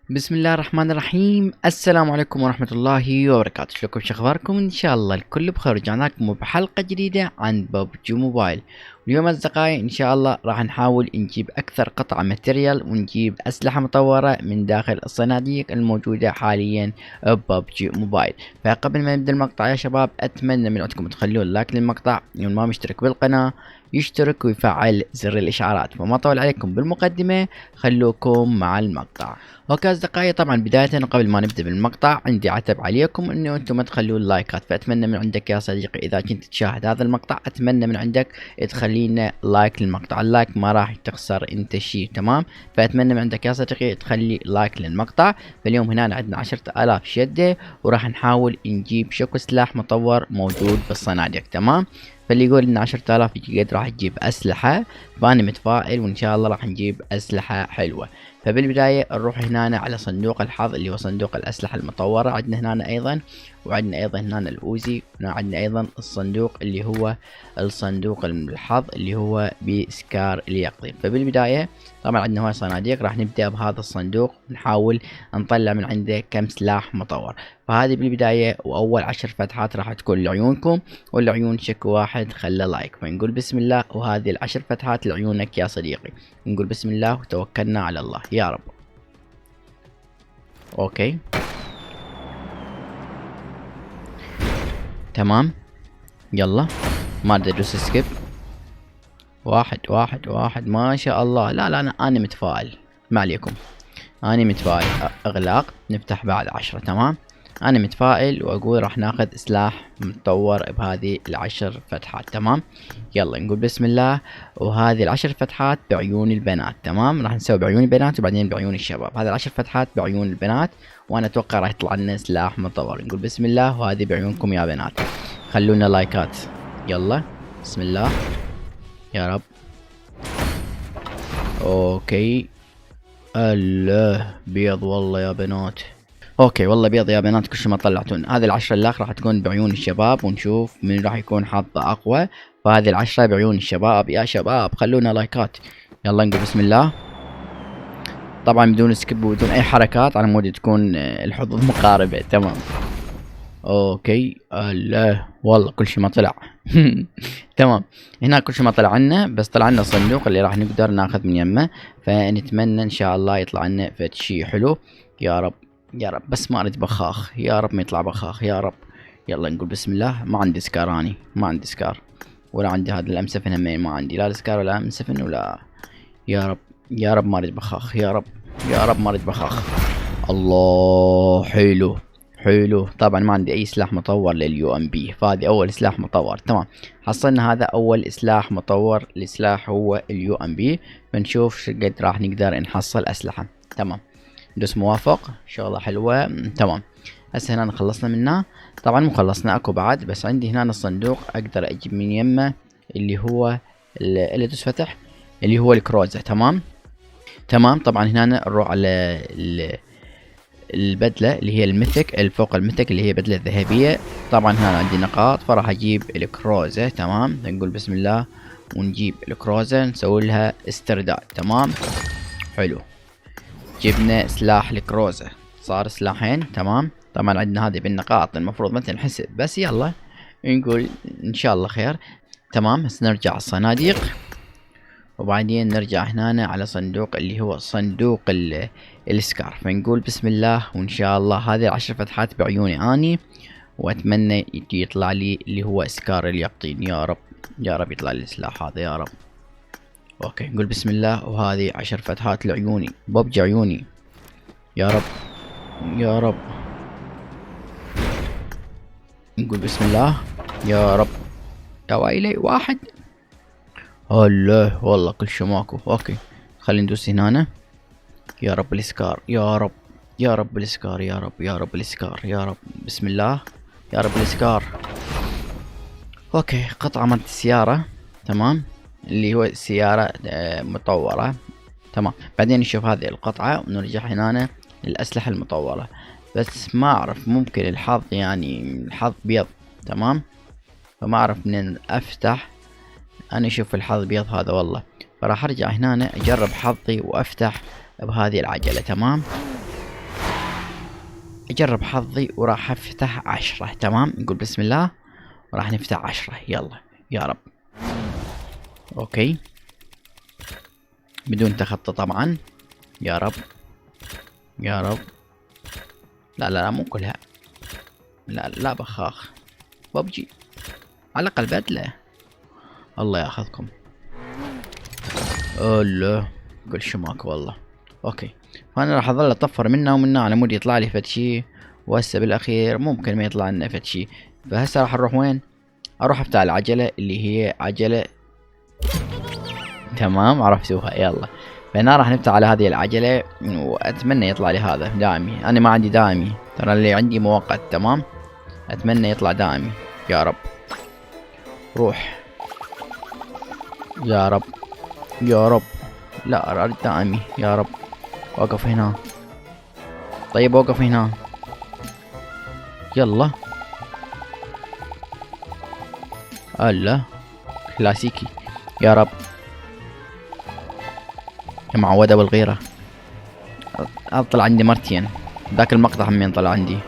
بسم الله الرحمن الرحيم. السلام عليكم ورحمة الله وبركاته. شلونكم؟ شخباركم؟ ان شاء الله الكل بخير. رجعنا لكم بحلقة جديدة عن ببجي موبايل. اليوم اصدقائي ان شاء الله راح نحاول نجيب اكثر قطع ماتريال ونجيب اسلحة مطورة من داخل الصناديق الموجودة حاليا ببجي موبايل. فقبل ما نبدا المقطع يا شباب اتمنى من عندكم تخلون لايك للمقطع، واللي ما مشترك بالقناة يشترك ويفعل زر الاشعارات. فما طول عليكم بالمقدمة، خلوكم مع المقطع. اوكي اصدقائي، طبعا بداية قبل ما نبدأ بالمقطع عندي عتب عليكم انه انتم ما تخلون لايكات، فاتمنى من عندك يا صديقي اذا كنت تشاهد هذا المقطع اتمنى من عندك تخلينا لايك للمقطع. اللايك ما راح تخسر انت شيء، تمام؟ فاتمنى من عندك يا صديقي تخلي لايك للمقطع. فاليوم هنا عندنا 10,000 شدة وراح نحاول نجيب شكو سلاح مطور موجود بالصناديق، تمام؟ فاللي يقول ان 10,000 قد راح تجيب اسلحة، فانا متفائل وان شاء الله راح نجيب اسلحة حلوة. فبالبداية نروح هنا على صندوق الحظ اللي هو صندوق الأسلحة المطورة، عندنا هنا أيضا، وعندنا أيضا هنا الأوزي، وعندنا أيضا الصندوق اللي هو الصندوق الحظ اللي هو بسكار اليقظين. فبالبداية طبعا عندنا هنا صناديق، راح نبدأ بهذا الصندوق نحاول نطلع من عنده كم سلاح مطور. فهذه بالبداية وأول 10 فتحات راح تكون لعيونكم، والعيون شك واحد خلى لايك. فنقول بسم الله، وهذه ال10 فتحات لعيونك يا صديقي. نقول بسم الله وتوكلنا على الله يا رب. اوكي تمام، يلا ما ادري ادوس سكيب. واحد واحد واحد ما شاء الله. لا لا انا متفائل، ما عليكم، انا متفائل. اغلاق، نفتح بعد 10، تمام. انا متفائل واقول راح ناخذ سلاح متطور بهذه ال10 فتحات، تمام. يلا نقول بسم الله، وهذه ال10 فتحات بعيون البنات، تمام. راح نسوي بعيون البنات وبعدين بعيون الشباب. هذه ال10 فتحات بعيون البنات، وانا اتوقع راح يطلع لنا سلاح متطور. نقول بسم الله، وهذه بعيونكم يا بنات. خلونا لايكات، يلا بسم الله يا رب. اوكي، الله بيض والله يا بنات. اوكي والله بيض يا بنات، كل شي ما طلعتون. هذه ال10 الاخ راح تكون بعيون الشباب، ونشوف من راح يكون حظه اقوى. فهذه ال10 بعيون الشباب يا شباب، خلونا لايكات. يلا نقول بسم الله، طبعا بدون سكيب وبدون اي حركات على مود تكون الحظوظ مقاربة، تمام. اوكي الله والله كل شي ما طلع. تمام، هنا كل شي ما طلع عنا، بس طلع عنا الصندوق اللي راح نقدر ناخذ من يمه. فنتمنى ان شاء الله يطلع لنا فد شي حلو يا رب يا رب. بس ما اريد بخاخ، يا رب ما يطلع بخاخ يا رب. يلا نقول بسم الله. ما عندي سكار، اني ما عندي سكار، ولا عندي هذا الامسفن همين، ما عندي لا السكار ولا امسفن ولا. يا رب يا رب ما اريد بخاخ، يا رب يا رب ما اريد بخاخ. الله حلو حلو. طبعا ما عندي اي سلاح مطور لليو ام بي، فهذه اول سلاح مطور، تمام. حصلنا هذا اول سلاح مطور. السلاح هو اليو ام بي. بنشوف شو قد راح نقدر نحصل اسلحة، تمام. ندوس موافق، شغلة حلوة، تمام. هسه هنا خلصنا منه. طبعا مو خلصنا، اكو بعد، بس عندي هنا الصندوق اقدر اجيب من يمه اللي هو اللي دوس فتح اللي هو الكروزة، تمام تمام. طبعا هنا نروح على البدلة اللي هي الميثك الفوق الميثك اللي هي بدلة ذهبية. طبعا هنا عندي نقاط، فراح اجيب الكروزة، تمام. نقول بسم الله ونجيب الكروزة نسوي لها استرداد، تمام. حلو، جبنا سلاح الكروزة، صار سلاحين، تمام. طبعا عندنا هذه بالنقاط المفروض ما تنحسب، بس يلا نقول ان شاء الله خير، تمام. هسه نرجع على الصناديق، وبعدين نرجع هنا على صندوق اللي هو صندوق السكار. فنقول بسم الله، وان شاء الله هذه 10 فتحات بعيوني اني، واتمنى يطلع لي اللي هو سكار اليقطين يا رب يا رب، يطلع لي السلاح هذا يا رب. اوكي نقول بسم الله، وهذه 10 فتحات لعيوني، ببجي عيوني يا رب يا رب. نقول بسم الله يا رب. يا ويلي واحد، الله والله كل شي ماكو. اوكي خلينا ندوس هنا، يا رب الاسكار يا رب يا رب الاسكار يا رب يا رب الاسكار يا رب. بسم الله يا رب الاسكار. اوكي قطعة مالت السيارة، تمام، اللي هو سيارة مطورة، تمام. بعدين نشوف هذه القطعة ونرجع هنا للأسلحة المطورة. بس ما اعرف، ممكن الحظ يعني الحظ بيض، تمام. فما اعرف منين افتح. انا اشوف الحظ بيض هذا والله. فراح ارجع هنا اجرب حظي وافتح بهذه العجلة، تمام. اجرب حظي وراح افتح 10. تمام، نقول بسم الله وراح نفتح 10. يلا يا رب. اوكي، بدون تخطى طبعا. يا رب يا رب. لا لا لا، مو كلها. لا لا بخاخ. ببجي على الاقل بدله. الله ياخذكم. الله، قول شماك والله. اوكي، فانا راح اظل اطفر منه ومنه على مود يطلع لي فد شي، وهسه بالاخير ممكن ما يطلع لنا فد شي. فهسه راح نروح وين؟ اروح افتح العجله اللي هي عجله. تمام، عرفتوها. يلا، فهنا راح نفتح على هذه العجله، واتمنى يطلع لي هذا دائمي. انا ما عندي دائمي ترى، اللي عندي مؤقت. تمام، اتمنى يطلع دائمي يا رب. روح يا رب يا رب. لا اريد دائمي يا رب. وقف هنا. طيب وقف هنا. يلا. الله، كلاسيكي يا رب. يا معودة بالغيرة. طلع عندي مرتين، ذاك المقطع همين طلع عندي.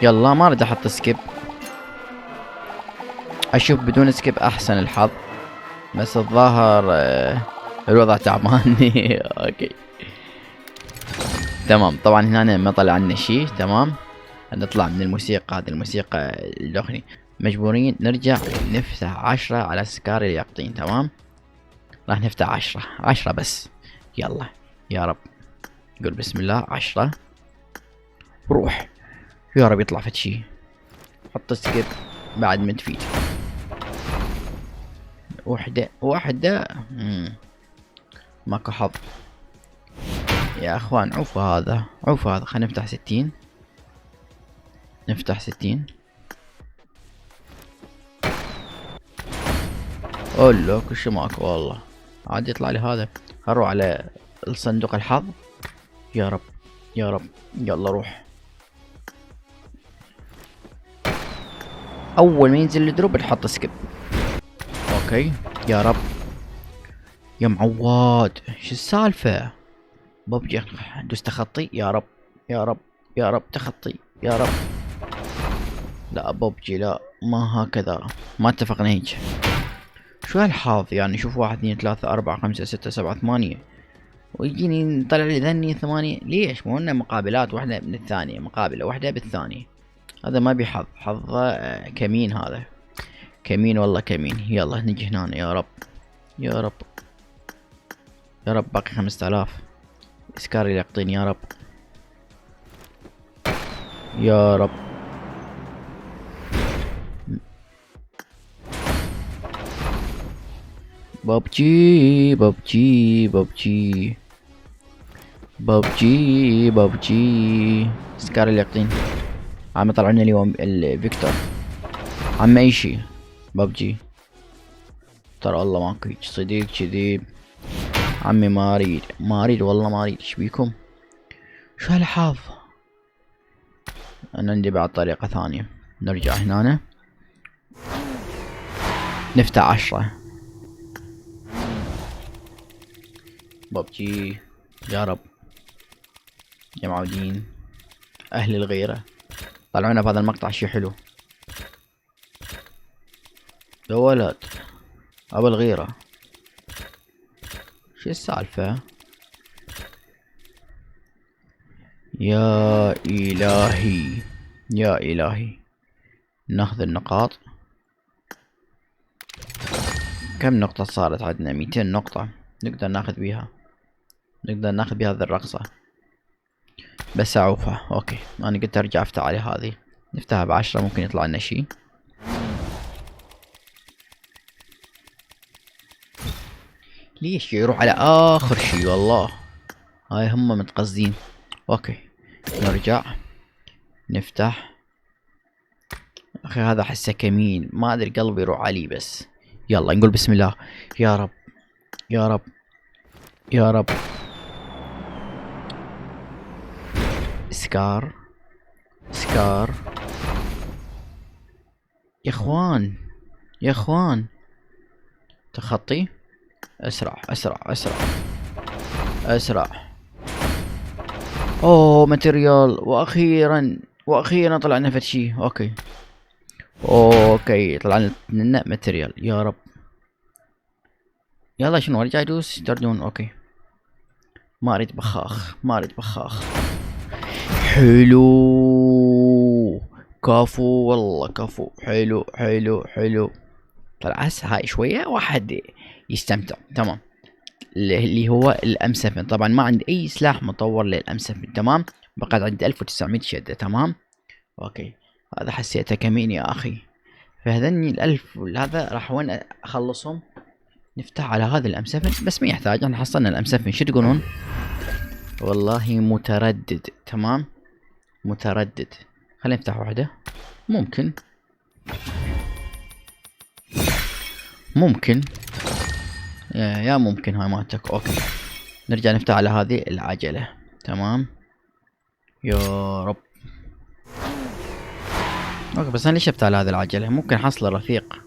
يلا، ما اريد احط سكيب، اشوف بدون سكيب احسن الحظ، بس الظاهر الوضع تعبان. اوكي تمام. طبعا هنا ما طلع عنا شي. تمام، نطلع من الموسيقى. هذه الموسيقى الدخني. مجبورين نرجع نفتح 10 على سكار اليقطين. تمام، راح نفتح 10 بس. يلا يا رب. قول بسم الله. 10. روح يا رب يطلع فد شي. حط سكيب بعد ما تفيد. وحدة. ماكو حظ يا اخوان. عوف هذا، عوف هذا. خلينا نفتح 60. نفتح 60. اولا كل ماكو والله. عاد يطلع لي هذا. هروح على الصندوق الحظ. يا رب يا رب. يلا روح. اول ما ينزل الدروب نحط سكيب. اوكي يا رب. يا معواد، شو السالفة؟ ببجي دوس تخطي. يا رب يا رب يا رب. تخطي يا رب. لا ببجي لا، ما هكذا، ما اتفقنا هيك. شو هالحظ يعني؟ شوف 1 2 3 4 5 6 7 8 ويجيني طلع لي ذني 8. ليش؟ مو إنه مقابلات واحدة من الثانية، مقابلة واحدة بالثانية. هذا ما بيحظ، حظ كمين هذا. كمين والله كمين. يلا نجي هنا. يا رب يا رب يا رب. باقي 5000 اسكاري يقطيني يا رب. يا رب. ببجي ببجي ببجي ببجي ببجي. سكار اليقطين. عم يطلع لنا اليوم الفيكتور. عم اي شي. ببجي ترى الله ماكو هيك صديق كذيب. عمي ما اريد والله ما اريد. ايش بيكم؟ شو هالحظ؟ انا عندي بعد طريقة ثانية. نرجع هنا نفتح 10. ببجي يا رب. يا معودين اهل الغيرة، طلعونا بهذا المقطع شي حلو. يا ولد ابو الغيرة، شو السالفة؟ يا الهي يا الهي. ناخذ النقاط. كم نقطة صارت عندنا؟ 200 نقطة نقدر ناخذ بيها. نقدر ناخذ بهذه الرقصة. بس اعوفها. اوكي، انا قلت ارجع افتح على هذه. نفتحها ب10 ممكن يطلع لنا شي. ليش يروح على اخر شي؟ والله هاي هم متقصدين. اوكي نرجع نفتح. اخي هذا حسه كمين، ما ادري قلبي يروح عليه. بس يلا نقول بسم الله. يا رب يا رب يا رب. سكار سكار. يا اخوان يا اخوان. تخطي. اسرع اسرع اسرع اسرع. اوه ماتيريال، واخيرا طلع لنا فد شي. اوكي طلع لنا ماتيريال يا رب. يلا شنو ارجع ادوس تردون. اوكي ما اريد بخاخ. حلو كفو والله كفو. حلو. طلع هسه هاي شوية واحد يستمتع. تمام. اللي هو الام 7. طبعا ما عندي اي سلاح مطور للام 7. تمام. بقعد عندي 1900 شدة. تمام. اوكي هذا حسيته كمين يا اخي. فهذني الالف هذا راح وين اخلصهم. نفتح على هذا الام 7 بس ما يحتاج، احنا حصلنا الام 7. شو تقولون؟ والله متردد. تمام متردد. خلينا نفتح واحدة. ممكن يا ممكن هاي مالتك. اوكي نرجع نفتح على هذه العجلة. تمام يا رب. اوكي بس انا ليش افتح على هذه العجلة؟ ممكن حصل الرفيق.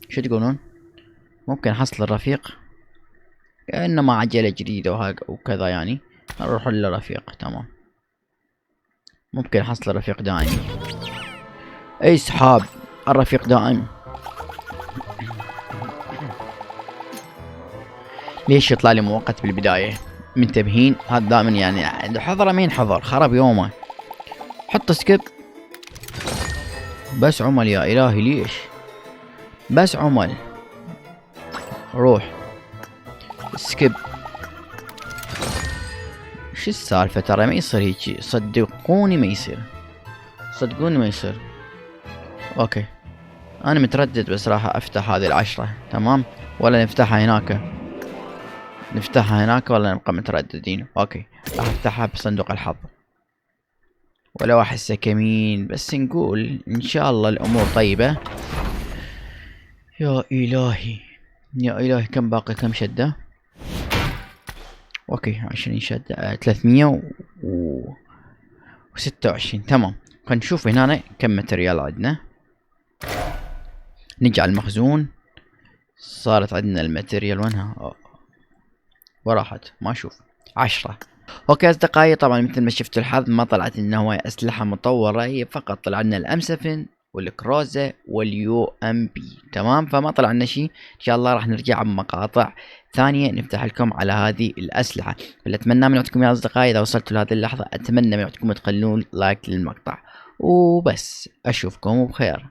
شو تقولون؟ ممكن حصل الرفيق، انما عجلة جديدة وكذا يعني نروح للرفيق. تمام ممكن حصل الرفيق دائمي. اي سحاب الرفيق دائم. ليش يطلع لي مؤقت بالبداية؟ منتبهين هذا دائما يعني عنده حضرة. مين حضر خرب يومه. حط سكيب بس عمل يا الهي. ليش بس عمل؟ روح سكيب. شو السالفة؟ ترى ما يصير هيجي. صدقوني ما يصير. اوكي انا متردد بس راح افتح هذه العشرة. تمام ولا نفتحها هناك ولا نبقى مترددين. اوكي راح افتحها بصندوق الحظ ولو احسه كمين، بس نقول ان شاء الله الامور طيبة. يا الهي كم باقي؟ كم شدة؟ اوكي 20 شدة. 326. تمام خلينا نشوف هنا كم ماتريال عندنا. نجي على المخزون. صارت عندنا الماتريال وينها؟ وراحت ما اشوف. 10. اوكي اصدقائي طبعا مثل ما شفتوا الحظ ما طلعت لنا هواي اسلحة مطورة، هي فقط طلع لنا الام 7 والكروزة واليو ام بي. تمام فما طلع لنا شيء. ان شاء الله راح نرجع بمقاطع ثانية نفتح لكم على هذه الاسلحة. فاتمنى من عندكم يا اصدقائي اذا وصلتوا لهذه اللحظة اتمنى من عندكم تخلون لايك للمقطع وبس. اشوفكم بخير.